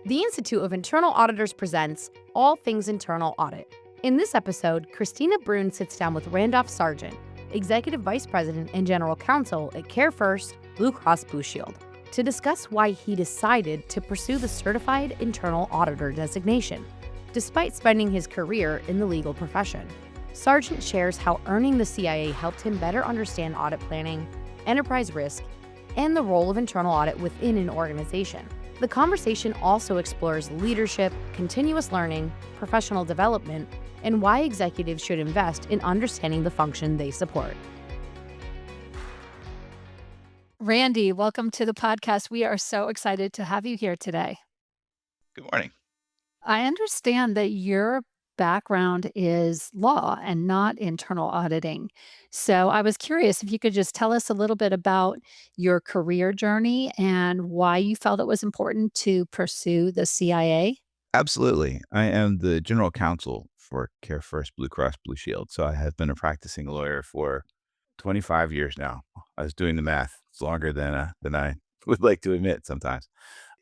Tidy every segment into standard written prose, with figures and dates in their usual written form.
The Institute of Internal Auditors presents All Things Internal Audit. In this episode, Christina Brune sits down with Randolph Sergent, Executive Vice President and General Counsel at CareFirst BlueCross BlueShield, to discuss why he decided to pursue the Certified Internal Auditor designation, despite spending his career in the legal profession. Sergent shares how earning the CIA helped him better understand audit planning, enterprise risk, and the role of internal audit within an organization. The conversation also explores leadership, continuous learning, professional development, and why executives should invest in understanding the function they support. Randy, welcome to the podcast. We are so excited to have you here today. Good morning. I understand that your background is law and not internal auditing. So I was curious if you could just tell us a little bit about your career journey and why you felt it was important to pursue the CIA. Absolutely. I am the general counsel for CareFirst BlueCross BlueShield. So I have been a practicing lawyer for 25 years now. I was doing the math. It's longer than I would like to admit sometimes.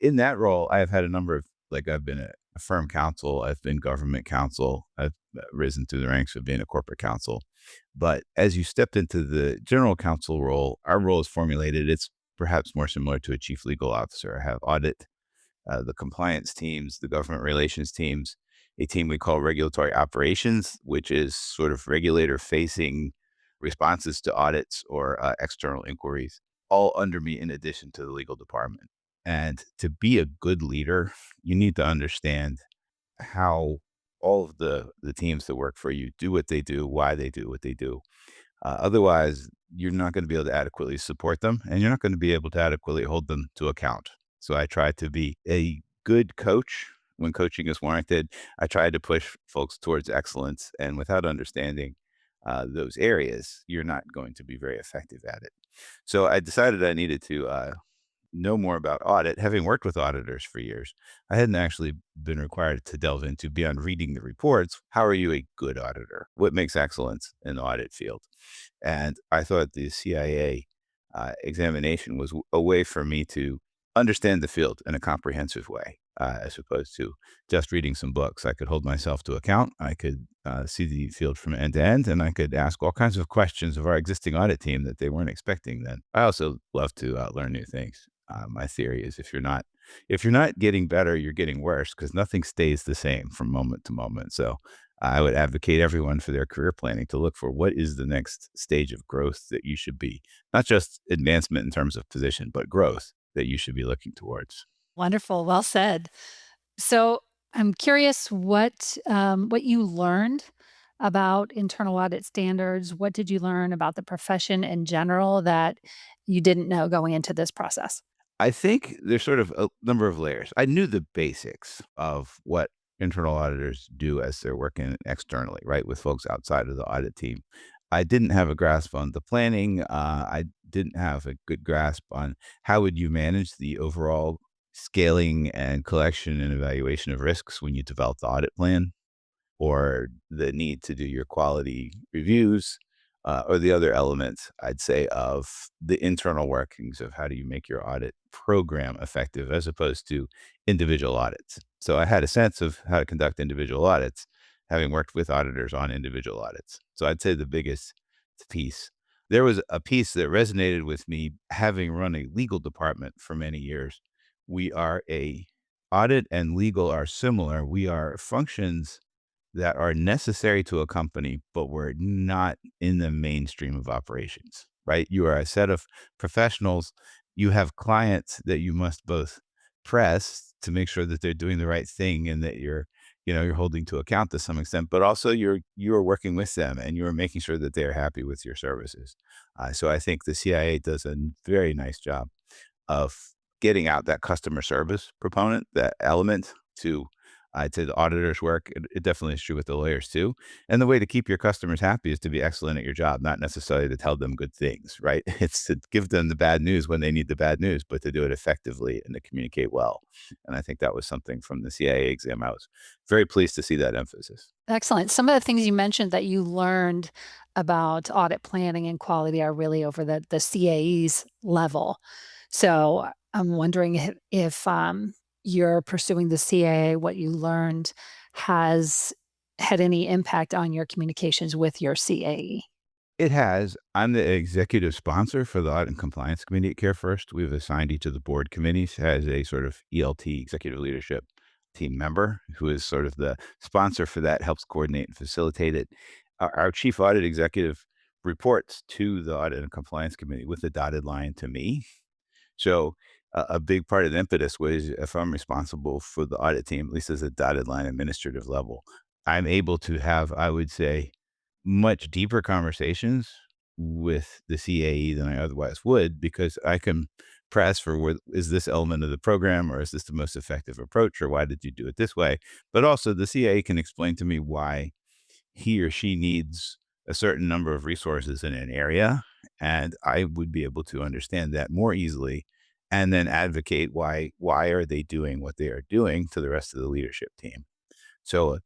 In that role, I have had a number of, I've been a firm counsel, I've been government counsel, I've risen through the ranks of being a corporate counsel. But as you stepped into the general counsel role, our role is formulated. It's perhaps more similar to a chief legal officer. I have audit, the compliance teams, the government relations teams, a team we call regulatory operations, which is sort of regulator facing responses to audits or external inquiries, all under me in addition to the legal department. And to be a good leader, you need to understand how all of the teams that work for you do what they do, why they do what they do. Otherwise, you're not going to be able to adequately support them, and you're not going to be able to adequately hold them to account. So I try to be a good coach when coaching is warranted. I try to push folks towards excellence, and without understanding those areas, you're not going to be very effective at it. So I decided I needed to know more about audit. Having worked with auditors for years, I hadn't actually been required to delve into beyond reading the reports. How are you a good auditor? What makes excellence in the audit field? And I thought the CIA examination was a way for me to understand the field in a comprehensive way, as opposed to just reading some books. I could hold myself to account. I could see the field from end to end, and I could ask all kinds of questions of our existing audit team that they weren't expecting then. I also love to learn new things. My theory is if you're not getting better, you're getting worse, because nothing stays the same from moment to moment. So I would advocate everyone for their career planning to look for what is the next stage of growth that you should be, not just advancement in terms of position, but growth that you should be looking towards. Wonderful. Well said. So I'm curious what you learned about internal audit standards. What did you learn about the profession in general that you didn't know going into this process? I think there's sort of a number of layers. I knew the basics of what internal auditors do as they're working externally, right, with folks outside of the audit team. I didn't have a grasp on the planning. I didn't have a good grasp on how would you manage the overall scaling and collection and evaluation of risks when you develop the audit plan, or the need to do your quality reviews, or the other elements, I'd say, of the internal workings of how do you make your audit program effective as opposed to individual audits. So I had a sense of how to conduct individual audits, having worked with auditors on individual audits. So I'd say the biggest piece. There was a piece that resonated with me having run a legal department for many years. We are a audit and legal are similar. We are functions that are necessary to a company, but we're not in the mainstream of operations, right? You are a set of professionals. You have clients that you must both press to make sure that they're doing the right thing and that you're holding to account to some extent, but also you're working with them and you're making sure that they're happy with your services. So I think the CIA does a very nice job of getting out that customer service proponent, that element to I'd say the auditors work. It definitely is true with the lawyers too. And the way to keep your customers happy is to be excellent at your job, not necessarily to tell them good things, right? It's to give them the bad news when they need the bad news, but to do it effectively and to communicate well. And I think that was something from the CIA exam. I was very pleased to see that emphasis. Excellent. Some of the things you mentioned that you learned about audit planning and quality are really over the CAE's level. So I'm wondering if you're pursuing the CAA, what you learned, has had any impact on your communications with your CAE? It has. I'm the executive sponsor for the Audit and Compliance Committee at CareFirst. We've assigned each of the board committees as a sort of ELT, executive leadership team member, who is sort of the sponsor for that, helps coordinate and facilitate it. Our chief audit executive reports to the Audit and Compliance Committee with a dotted line to me. So a big part of the impetus was if I'm responsible for the audit team, at least as a dotted line administrative level, I'm able to have, I would say, much deeper conversations with the CAE than I otherwise would because I can press for is this element of the program or is this the most effective approach or why did you do it this way? But also the CAE can explain to me why he or she needs a certain number of resources in an area, and I would be able to understand that more easily and then advocate why are they doing what they are doing to the rest of the leadership team. So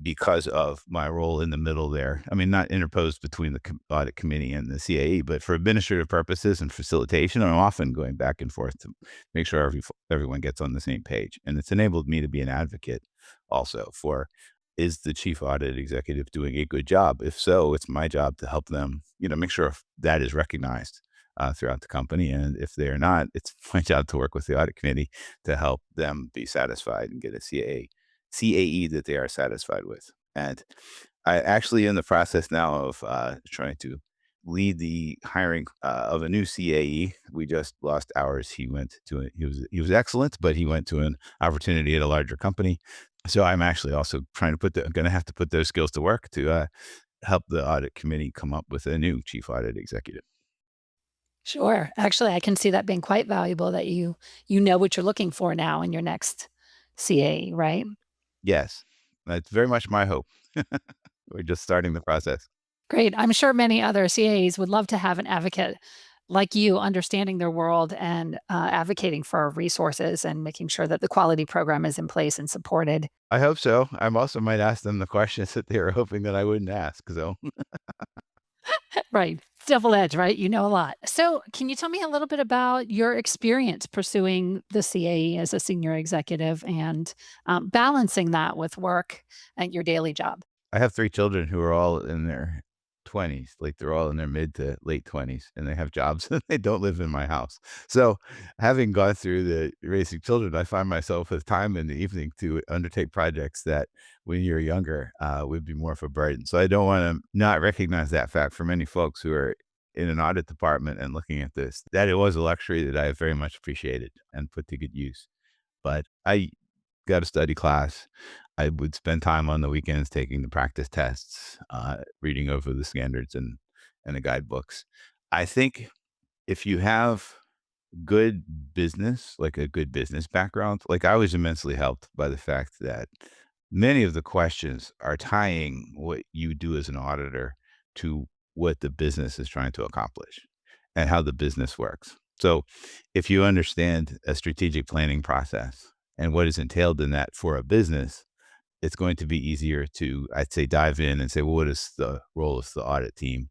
because of my role in the middle there. I mean, not interposed between the audit committee and the CAE, but for administrative purposes and facilitation, I'm often going back and forth to make sure everyone gets on the same page. And it's enabled me to be an advocate also for is the chief audit executive doing a good job? If so, it's my job to help them, make sure that is recognized throughout the company. And if they are not, it's my job to work with the audit committee to help them be satisfied and get a CAE that they are satisfied with. And I actually in the process now of trying to lead the hiring of a new CAE. We just lost ours. He was excellent, but he went to an opportunity at a larger company. So I'm actually also trying to going to have to put those skills to work to help the audit committee come up with a new chief audit executive. Sure. Actually, I can see that being quite valuable that you know what you're looking for now in your next CAE, right? Yes, that's very much my hope. We're just starting the process. Great. I'm sure many other CAEs would love to have an advocate like you understanding their world and advocating for resources and making sure that the quality program is in place and supported. I hope so. I'm also might ask them the questions that they were hoping that I wouldn't ask. So Right. Double edge, right? You know a lot. So, can you tell me a little bit about your experience pursuing the CAE as a senior executive and balancing that with work and your daily job? I have 3 children who are all in their 20s, like, they're all in their mid to late 20s, and they have jobs, and they don't live in my house. So, having gone through the raising children, I find myself with time in the evening to undertake projects that when you're younger, would be more of a burden. So, I don't wanna not recognize that fact for many folks who are in an audit department and looking at this, that it was a luxury that I have very much appreciated and put to good use. But I got a study class. I would spend time on the weekends taking the practice tests, reading over the standards and the guidebooks. I think if you have good business, like a good business background, like I was immensely helped by the fact that many of the questions are tying what you do as an auditor to what the business is trying to accomplish and how the business works. So if you understand a strategic planning process and what is entailed in that for a business, it's going to be easier to, I'd say, dive in and say, well, what is the role of the audit team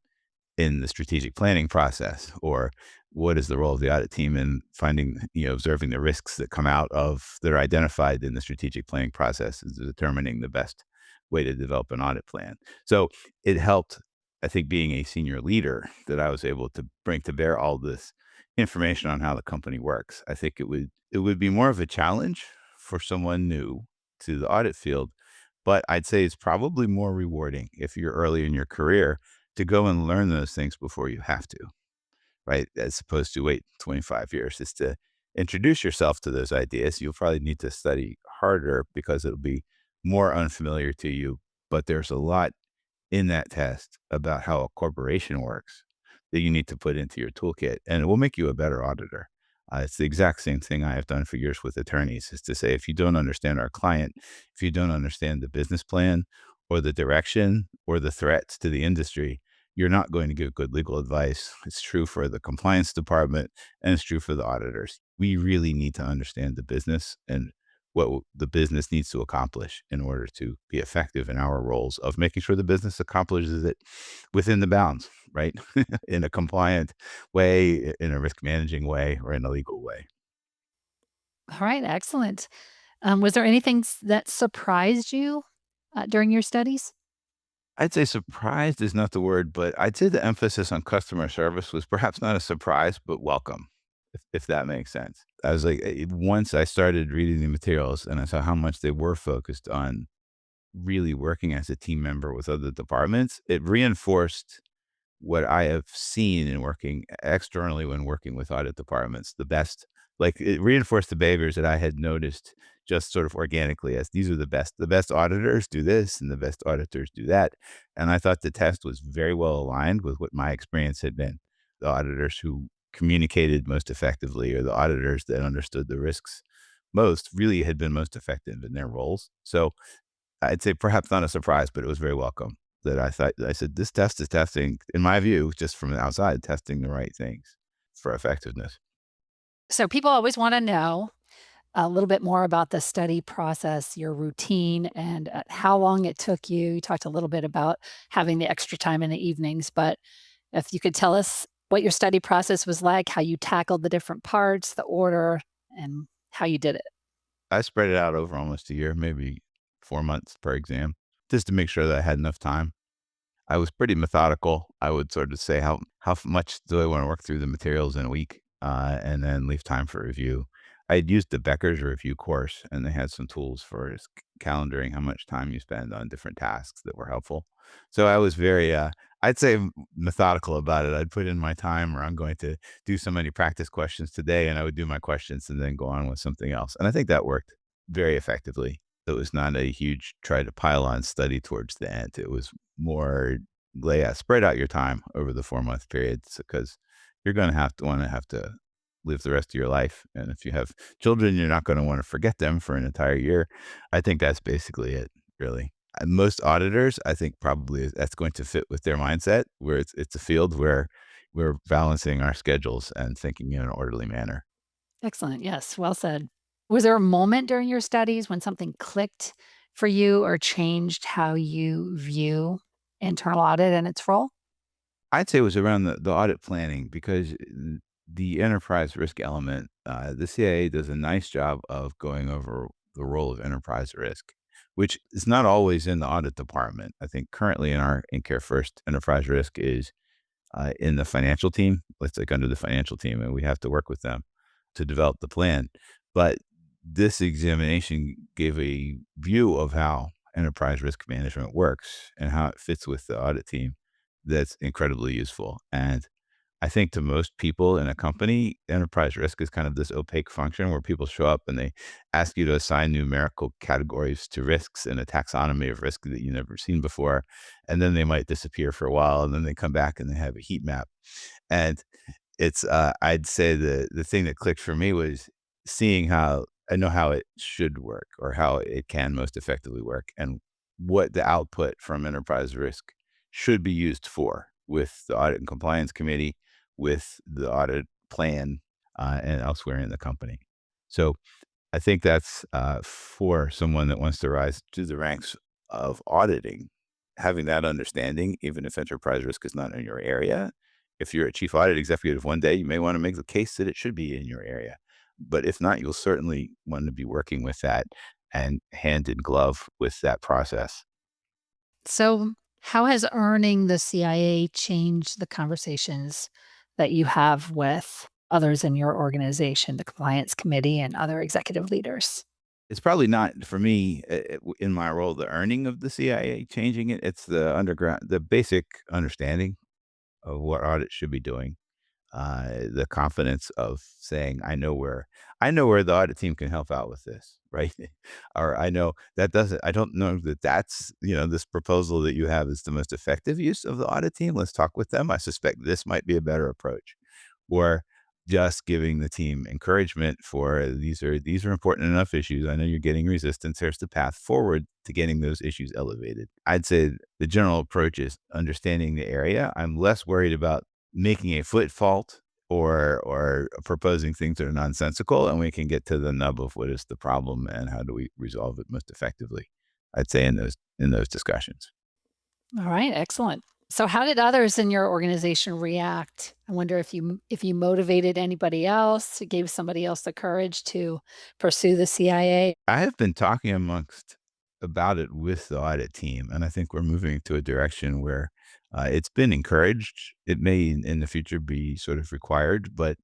in the strategic planning process? Or what is the role of the audit team in finding, observing the risks that come out of that are identified in the strategic planning process and determining the best way to develop an audit plan. So it helped, I think, being a senior leader that I was able to bring to bear all this information on how the company works. I think it would be more of a challenge for someone new to the audit field, but I'd say it's probably more rewarding if you're early in your career to go and learn those things before you have to, right? As opposed to wait 25 years is to introduce yourself to those ideas. You'll probably need to study harder because it'll be more unfamiliar to you. But there's a lot in that test about how a corporation works that you need to put into your toolkit, and it will make you a better auditor. It's the exact same thing I have done for years with attorneys is to say, if you don't understand our client, if you don't understand the business plan or the direction or the threats to the industry, you're not going to give good legal advice. It's true for the compliance department and it's true for the auditors. We really need to understand the business and what the business needs to accomplish in order to be effective in our roles of making sure the business accomplishes it within the bounds, right? In a compliant way, in a risk managing way, or in a legal way. All right, excellent. Was there anything that surprised you during your studies? I'd say surprised is not the word, but I'd say the emphasis on customer service was perhaps not a surprise, but welcome, if that makes sense. I was like, once I started reading the materials and I saw how much they were focused on really working as a team member with other departments, it reinforced what I have seen in working externally when working with audit departments, the best, like it reinforced the behaviors that I had noticed just sort of organically as these are the best. The best auditors do this and the best auditors do that. And I thought the test was very well aligned with what my experience had been. The auditors who communicated most effectively or the auditors that understood the risks most really had been most effective in their roles. So I'd say perhaps not a surprise, but it was very welcome that I said, "This test is testing, in my view, just from the outside, testing the right things for effectiveness." So people always want to know a little bit more about the study process, your routine, and how long it took you. You talked a little bit about having the extra time in the evenings, but if you could tell us what your study process was like, how you tackled the different parts, the order, and how you did it. I spread it out over almost a year, maybe 4 months per exam, just to make sure that I had enough time. I was pretty methodical. I would sort of say much do I want to work through the materials in a week, and then leave time for review. I'd used the Becker's review course, and they had some tools for calendaring how much time you spend on different tasks that were helpful. So I was very, I'd say, methodical about it. I'd put in my time, or I'm going to do so many practice questions today, and I would do my questions and then go on with something else. And I think that worked very effectively. It was not a huge try to pile on study towards the end. It was more spread out your time over the 4-month periods because you're going to have to live the rest of your life. And if you have children, you're not going to want to forget them for an entire year. I think that's basically it, really. And most auditors, I think probably that's going to fit with their mindset, where it's a field where we're balancing our schedules and thinking in an orderly manner. Excellent. Yes, well said. Was there a moment during your studies when something clicked for you or changed how you view internal audit and its role? I'd say it was around the audit planning because the enterprise risk element, the CIA does a nice job of going over the role of enterprise risk, which is not always in the audit department. I think currently in CareFirst, enterprise risk is in the financial team. It's like under the financial team, and we have to work with them to develop the plan. But this examination gave a view of how enterprise risk management works and how it fits with the audit team that's incredibly useful. And I think to most people in a company, enterprise risk is kind of this opaque function where people show up and they ask you to assign numerical categories to risks in a taxonomy of risk that you've never seen before. And then they might disappear for a while and then they come back and they have a heat map. And it's, I'd say the thing that clicked for me was seeing how I know how it should work or how it can most effectively work and what the output from enterprise risk should be used for with the audit and compliance committee, with the audit plan, and elsewhere in the company. So I think that's for someone that wants to rise to the ranks of auditing, having that understanding, even if enterprise risk is not in your area. If you're a chief audit executive one day, you may want to make the case that it should be in your area. But if not, you'll certainly want to be working with that and hand in glove with that process. So, how has earning the CIA changed the conversations that you have with others in your organization, the compliance committee, and other executive leaders? It's probably not for me in my role, the earning of the CIA changing it. It's the basic understanding of what audit should be doing, the confidence of saying, I know where the audit team can help out with this, right? Or I don't know that that's, this proposal that you have is the most effective use of the audit team. Let's talk with them. I suspect this might be a better approach. Or just giving the team encouragement for these are important enough issues. I know you're getting resistance. Here's the path forward to getting those issues elevated. I'd say the general approach is understanding the area. I'm less worried about making a foot fault or proposing things that are nonsensical, and we can get to the nub of what is the problem and how do we resolve it most effectively. I'd say in those discussions. All right, excellent. So how did others in your organization react? I wonder if you motivated anybody else, gave somebody else the courage to pursue the CIA. I have been talking amongst about it with the audit team, and I think we're moving to a direction where it's been encouraged. It may in the future be sort of required, but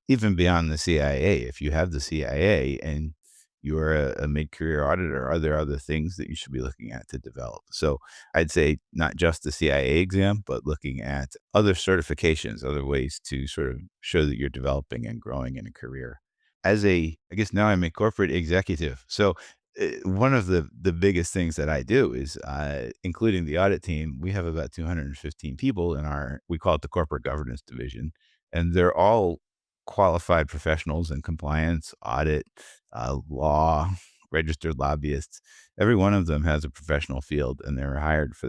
even beyond the CIA, if you have the CIA and you're a mid-career auditor, are there other things that you should be looking at to develop? So I'd say not just the CIA exam, but looking at other certifications, other ways to sort of show that you're developing and growing in a career I guess now I'm a corporate executive. So one of the biggest things that I do is, including the audit team, we have about 215 people in we call it the corporate governance division, and they're all qualified professionals in compliance, audit, law, registered lobbyists. Every one of them has a professional field, and they're hired for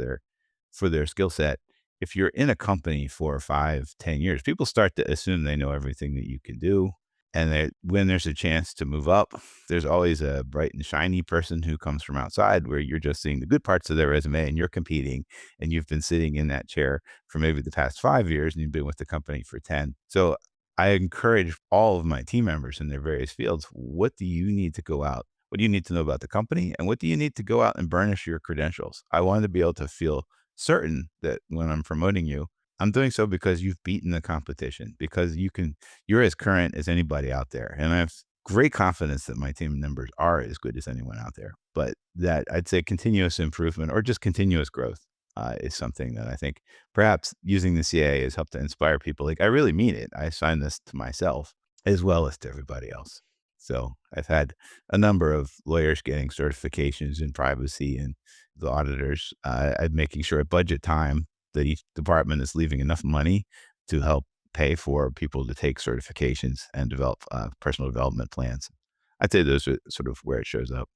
their skill set. If you're in a company for 5, 10 years, people start to assume they know everything that you can do. And when there's a chance to move up, there's always a bright and shiny person who comes from outside where you're just seeing the good parts of their resume and you're competing and you've been sitting in that chair for maybe the past 5 years and you've been with the company for 10. So I encourage all of my team members in their various fields. What do you need to go out? What do you need to know about the company? And what do you need to go out and burnish your credentials? I want to be able to feel certain that when I'm promoting you, I'm doing so because you've beaten the competition, because you're as current as anybody out there. And I have great confidence that my team members are as good as anyone out there. But that I'd say continuous improvement or just continuous growth is something that I think perhaps using the CA has helped to inspire people. Like, I really mean it. I assign this to myself as well as to everybody else. So I've had a number of lawyers getting certifications in privacy and the auditors. I'm making sure at budget time that each department is leaving enough money to help pay for people to take certifications and develop personal development plans. I'd say those are sort of where it shows up.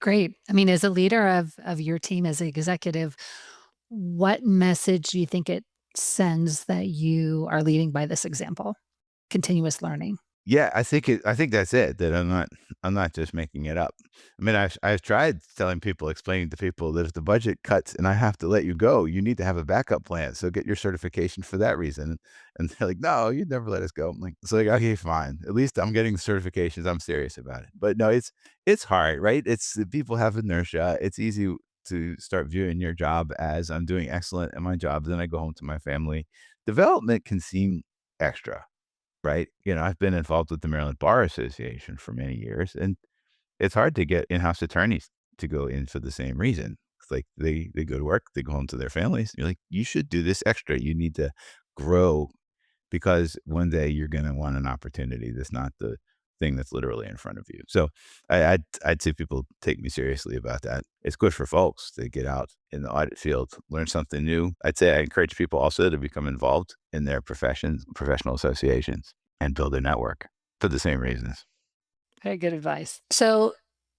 Great. I mean, as a leader of your team, as an executive, what message do you think it sends that you are leading by this example? Continuous learning. Yeah, I think that's it, that I'm not just making it up. I mean, I've tried telling people, explaining to people that if the budget cuts and I have to let you go, you need to have a backup plan. So get your certification for that reason. And they're like, "No, you'd never let us go." I'm like, so like, okay, fine. At least I'm getting the certifications. I'm serious about it. But no, it's hard, right? It's people have inertia. It's easy to start viewing your job as I'm doing excellent at my job. Then I go home to my family. Development can seem extra, right? I've been involved with the Maryland Bar Association for many years, and it's hard to get in-house attorneys to go in for the same reason. It's like they go to work, they go home to their families. You're like, you should do this extra. You need to grow because one day you're going to want an opportunity that's not the thing that's literally in front of you. So I'd say people take me seriously about that. It's good for folks to get out in the audit field, learn something new. I'd say I encourage people also to become involved in their professions, professional associations, and build a network for the same reasons. Very good advice. So,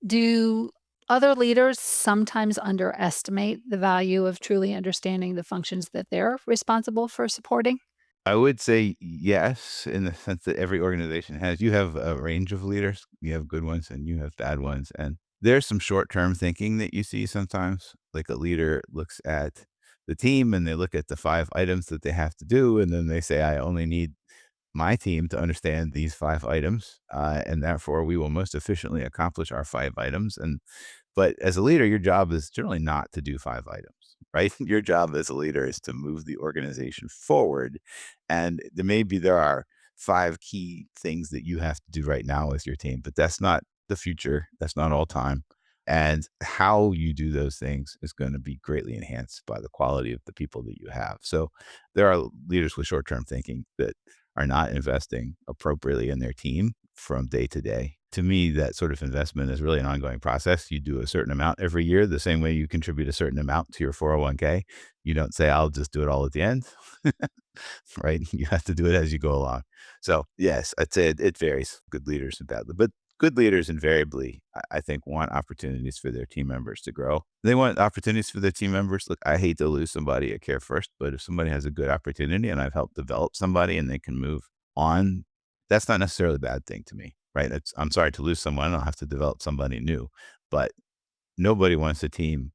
do other leaders sometimes underestimate the value of truly understanding the functions that they're responsible for supporting? I would say yes, in the sense that every organization has. You have a range of leaders. You have good ones and you have bad ones. And there's some short-term thinking that you see sometimes. Like, a leader looks at the team and they look at the 5 items that they have to do, and then they say, I only need my team to understand these 5 items, and therefore we will most efficiently accomplish our 5 items. But as a leader, your job is generally not to do 5 items, right? Your job as a leader is to move the organization forward. And maybe there are 5 key things that you have to do right now with your team, but that's not the future. That's not all time. And how you do those things is going to be greatly enhanced by the quality of the people that you have. So there are leaders with short term thinking that are not investing appropriately in their team from day to day. To me, that sort of investment is really an ongoing process. You do a certain amount every year, the same way you contribute a certain amount to your 401k. You don't say, I'll just do it all at the end, right? You have to do it as you go along. So, yes, I'd say it varies, good leaders and bad, but good leaders invariably, I think, want opportunities for their team members to grow. They want opportunities for their team members. Look, I hate to lose somebody at CareFirst, but if somebody has a good opportunity and I've helped develop somebody and they can move on, that's not necessarily a bad thing to me, right? I'm sorry to lose someone. I'll have to develop somebody new, but nobody wants a team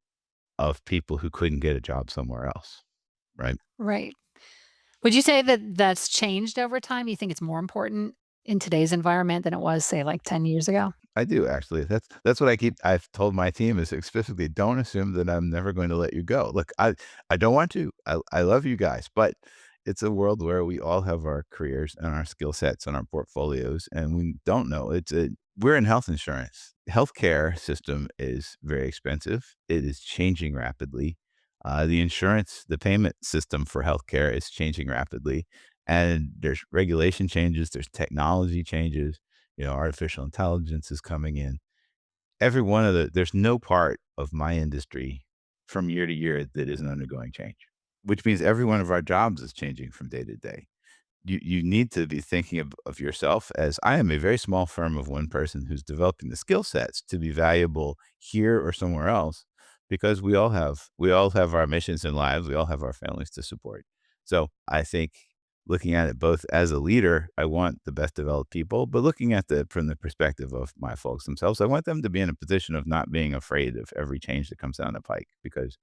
of people who couldn't get a job somewhere else. right? Right. Would you say that that's changed over time? You think it's more important in today's environment than it was, say, like 10 years ago? I do actually. That's what I've told my team is specifically don't assume that I'm never going to let you go. Look, I don't want to. I love you guys, but it's a world where we all have our careers and our skill sets and our portfolios, and we don't know. We're in health insurance. Healthcare system is very expensive. It is changing rapidly. The payment system for healthcare is changing rapidly, and there's regulation changes, there's technology changes, artificial intelligence is coming in. There's no part of my industry from year to year that isn't undergoing change, which means every one of our jobs is changing from day to day. You need to be thinking of yourself as I am a very small firm of one person who's developing the skill sets to be valuable here or somewhere else because we all have our missions in lives, we all have our families to support. So I think looking at it both as a leader, I want the best developed people, but looking at the from the perspective of my folks themselves, I want them to be in a position of not being afraid of every change that comes down the pike because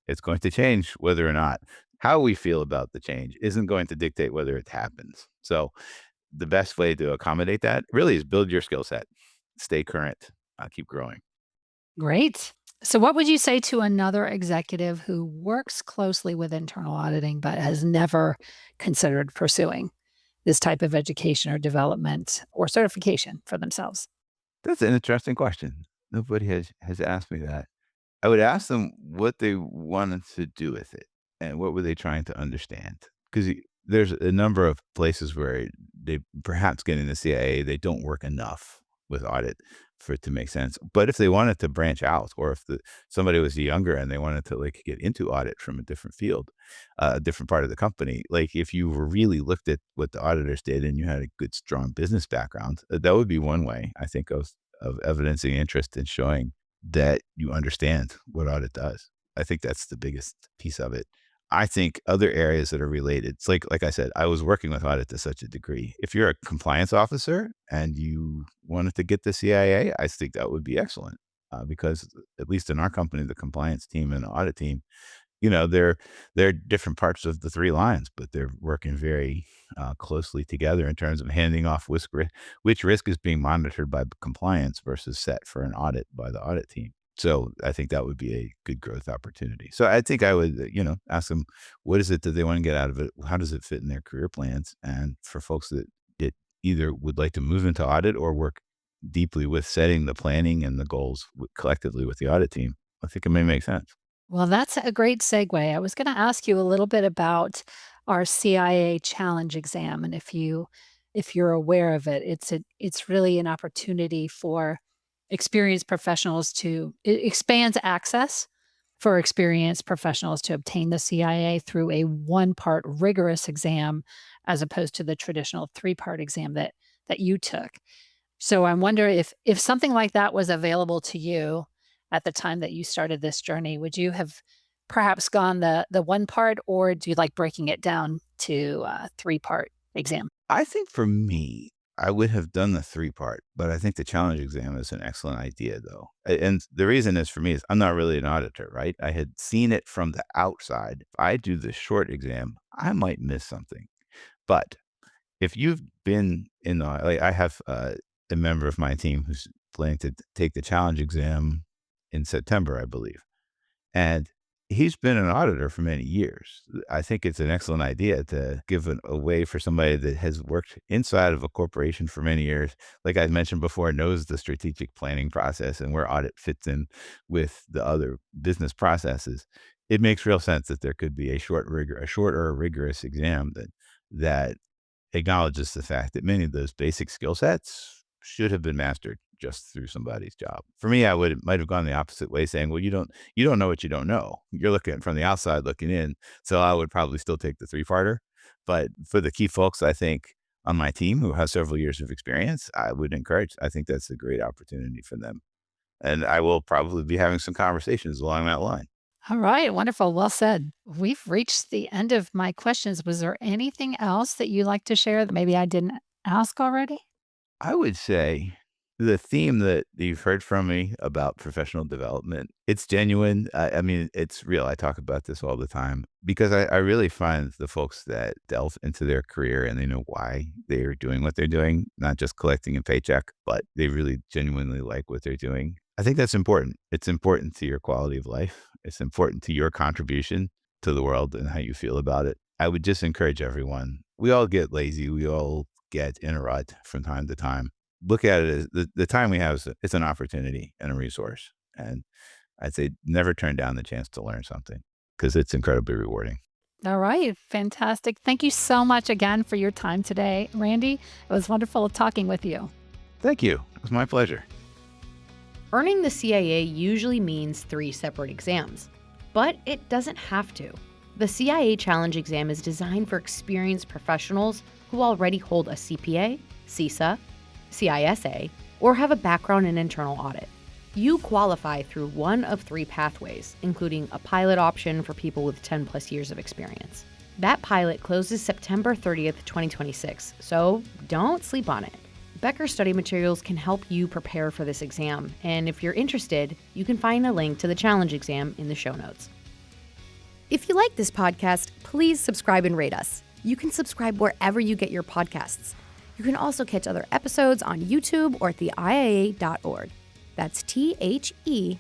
it's going to change whether or not how we feel about the change isn't going to dictate whether it happens. So the best way to accommodate that really is build your skill set, stay current, keep growing. Great. So, what would you say to another executive who works closely with internal auditing but has never considered pursuing this type of education or development or certification for themselves? That's an interesting question. Nobody has asked me that. I would ask them what they wanted to do with it and what were they trying to understand. Because there's a number of places where they perhaps getting the CIA, they don't work enough with audit for it to make sense. But if they wanted to branch out, or if somebody was younger and they wanted to like get into audit from a different field, a different part of the company, like if you really looked at what the auditors did and you had a good strong business background, that would be one way I think of evidencing interest and showing that you understand what audit does. I think that's the biggest piece of it. I think other areas that are related, it's like I said, I was working with audit to such a degree. If you're a compliance officer and you wanted to get the CIA, I think that would be excellent because at least in our company, the compliance team and the audit team, they're different parts of the three lines, but they're working very closely together in terms of handing off which risk is being monitored by compliance versus set for an audit by the audit team. So I think that would be a good growth opportunity. So I think I would, ask them what is it that they want to get out of it? How does it fit in their career plans? And for folks that either would like to move into audit or work deeply with setting the planning and the goals collectively with the audit team, I think it may make sense. Well, that's a great segue. I was going to ask you a little bit about our CIA challenge exam, and if you're aware of it, it's really an opportunity for experienced professionals to it expands access for experienced professionals to obtain the CIA through a one-part rigorous exam as opposed to the traditional three-part exam that you took. So I wonder if something like that was available to you at the time that you started this journey, would you have perhaps gone the one part, or do you like breaking it down to a three-part exam? I think for me, I would have done the three-part, but I think the challenge exam is an excellent idea, though. And the reason is for me is I'm not really an auditor, right? I had seen it from the outside. If I do the short exam, I might miss something. But if you've been like I have a member of my team who's planning to take the challenge exam in September, I believe. And he's been an auditor for many years. I think it's an excellent idea to give a way for somebody that has worked inside of a corporation for many years, like I mentioned before, knows the strategic planning process and where audit fits in with the other business processes. It makes real sense that there could be a shorter rigorous exam that acknowledges the fact that many of those basic skill sets should have been mastered just through somebody's job. For me, I might have gone the opposite way saying, well, you don't know what you don't know. You're looking from the outside looking in. So I would probably still take the three-parter. But for the key folks, I think on my team who have several years of experience, I think that's a great opportunity for them. And I will probably be having some conversations along that line. All right, wonderful. Well said. We've reached the end of my questions. Was there anything else that you'd like to share that maybe I didn't ask already? I would say The theme that you've heard from me about professional development, it's genuine. I mean, it's real. I talk about this all the time because I really find the folks that delve into their career and they know why they're doing what they're doing, not just collecting a paycheck, but they really genuinely like what they're doing. I think that's important. It's important to your quality of life. It's important to your contribution to the world and how you feel about it. I would just encourage everyone. We all get lazy. We all get in a rut from time to time. Look at it as the time we have it's an opportunity and a resource. And I'd say never turn down the chance to learn something because it's incredibly rewarding. All right. Fantastic. Thank you so much again for your time today, Randy. It was wonderful talking with you. Thank you. It was my pleasure. Earning the CIA usually means 3 separate exams, but it doesn't have to. The CIA Challenge exam is designed for experienced professionals who already hold a CPA, CISA, CISA, or have a background in internal audit. You qualify through one of 3 pathways, including a pilot option for people with 10 plus years of experience. That pilot closes September 30th, 2026, so don't sleep on it. Becker study materials can help you prepare for this exam, and if you're interested, you can find a link to the challenge exam in the show notes. If you like this podcast, please subscribe and rate us. You can subscribe wherever you get your podcasts. You can also catch other episodes on YouTube or at theiia.org. That's THEIIA.org.